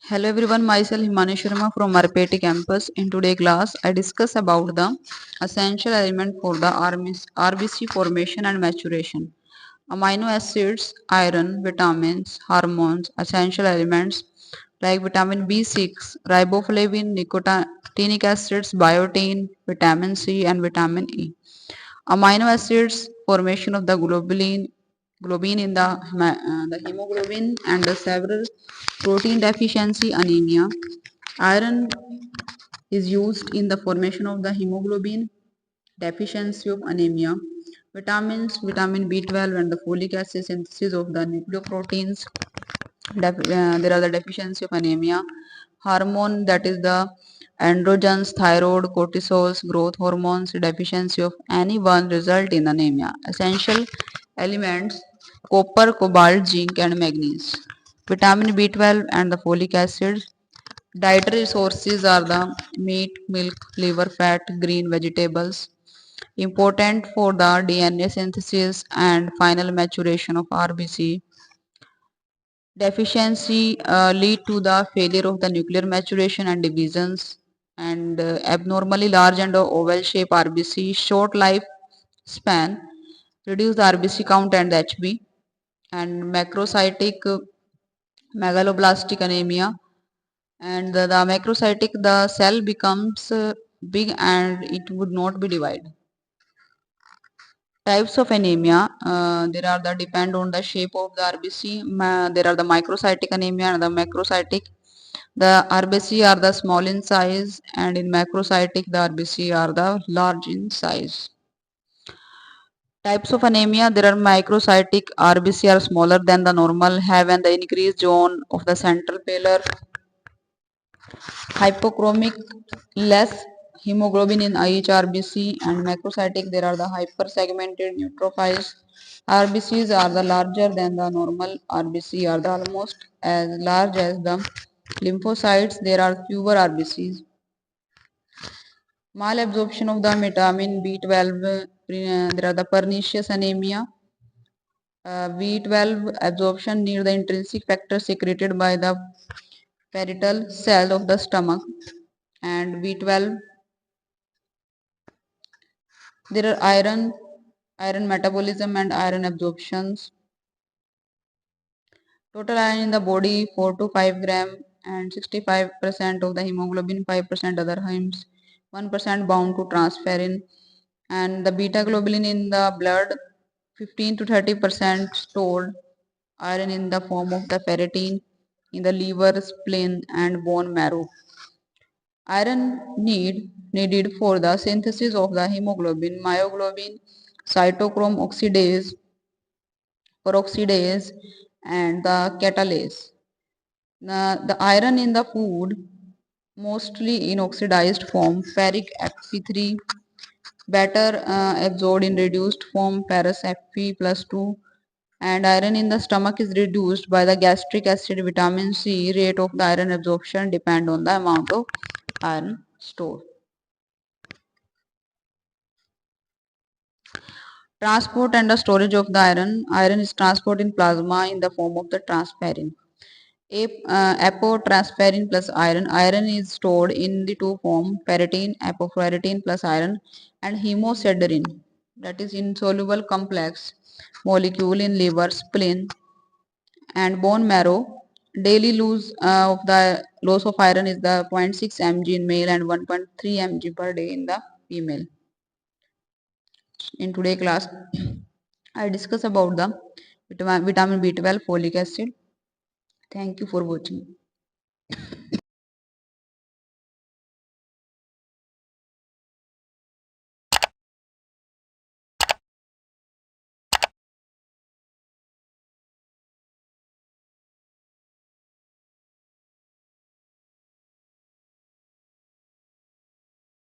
Hello everyone, myself Himani Sharma from Marpeti campus. In today's class, I discuss about the essential element for the RBC formation and maturation. Amino acids, iron, vitamins, hormones, essential elements like vitamin B6, riboflavin, nicotinic acids, biotin, vitamin C, and vitamin E. Amino acids, formation of the globin in the hemoglobin, and the several protein deficiency anemia. Iron is used in the formation of the hemoglobin, deficiency of anemia. Vitamins, vitamin B12 and the folic acid synthesis of the nucleoproteins. There are the deficiency of anemia. Hormone, that is the androgens, thyroid, cortisols, growth hormones, deficiency of any one result in anemia. Essential elements: copper, cobalt, zinc and magnesium. Vitamin B12 and the folic acid. Dietary sources are the meat, milk, liver fat, green vegetables. Important for the DNA synthesis and final maturation of RBC. Deficiency lead to the failure of the nuclear maturation and divisions, and abnormally large and oval shape RBC, short life span, reduce the RBC count and HB, and macrocytic megaloblastic anemia. And the macrocytic, the cell becomes big and it would not be divided. Types of anemia, there are the depend on the shape of the RBC. There are the microcytic anemia and the macrocytic. The RBC are the small in size, and in macrocytic the RBC are the large in size. Types of anemia, there are microcytic RBC are smaller than the normal, have an the increased zone of the central pillar, hypochromic, less hemoglobin in each RBC, and macrocytic there are the hypersegmented neutrophils. RBCs are the larger than the normal RBC are the almost as large as the lymphocytes. There are fewer RBCs. Malabsorption of the vitamin B12, there are the pernicious anemia. B12 absorption near the intrinsic factor secreted by the parietal cell of the stomach, and B12. There are iron metabolism and iron absorptions. Total iron in the body 4 to 5 gram, and 65% of the hemoglobin, 5% other hymns, 1% bound to transferrin, and the beta globulin in the blood 15 to 30% stored. Iron in the form of the ferritin in the liver, spleen and bone marrow. Iron needed for the synthesis of the hemoglobin, myoglobin, cytochrome oxidase, peroxidase, and the catalase. The iron in the food, mostly in oxidized form, ferric Fe3, better absorbed in reduced form, ferrous Fe plus 2, and iron in the stomach is reduced by the gastric acid. Vitamin C, rate of the iron absorption depend on the amount of iron stored. Transport and the storage of the iron. Iron is transported in plasma in the form of the transferrin. Apotransferrin plus iron. Iron is stored in the two form, ferritin, apoferritin plus iron, and hemosiderin, that is insoluble complex molecule in liver, spleen, and bone marrow. Daily loss of iron is the 0.6 mg in male and 1.3 mg per day in the female. In today class, I discuss about the vitamin B12, folic acid. Thank you for watching.